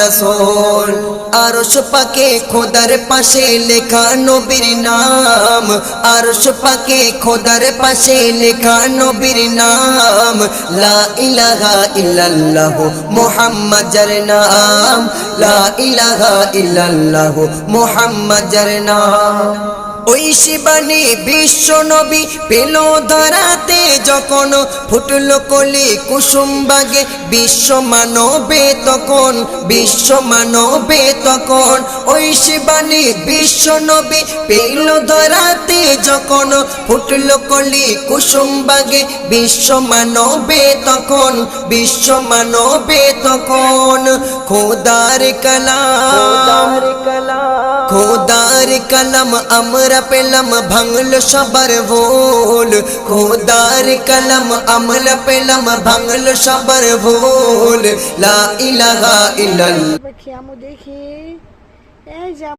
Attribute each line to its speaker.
Speaker 1: রাসূল। আরশ পাকে খোদার পাশে লেখা নবীর নাম, আরশ পাকে খোদার পাশে লেখা নবীর নাম। লা ইলাহা ইল্লাল্লাহ মুহাম্মাদের নাম, লা ইলাহা ইল্লাল্লাহ মুহাম্মাদের নাম। ওই শিবানী বিশ্ব নবী পেল ধরাতে যখন, ফুটল কলি কুসুম বাগে বিশ্ব মানবে তখন, বিশ্ব মানবে তখন। ওই শিবানী বিশ্ব নবী পেল ধরাতে যখন, ফুটল কলি কুসুম বাগে বিশ্ব মানবে তখন, বিশ্ব মানবে তখন। খোদার কালাম, খোদার কালাম আমরা পেলাম ভাঙল সবার ভুল, খোদার কালাম আমরা পেলাম ভাঙল সবার ভুল। লা ইলাহা ইল্লাল্লাহ।
Speaker 2: দেখি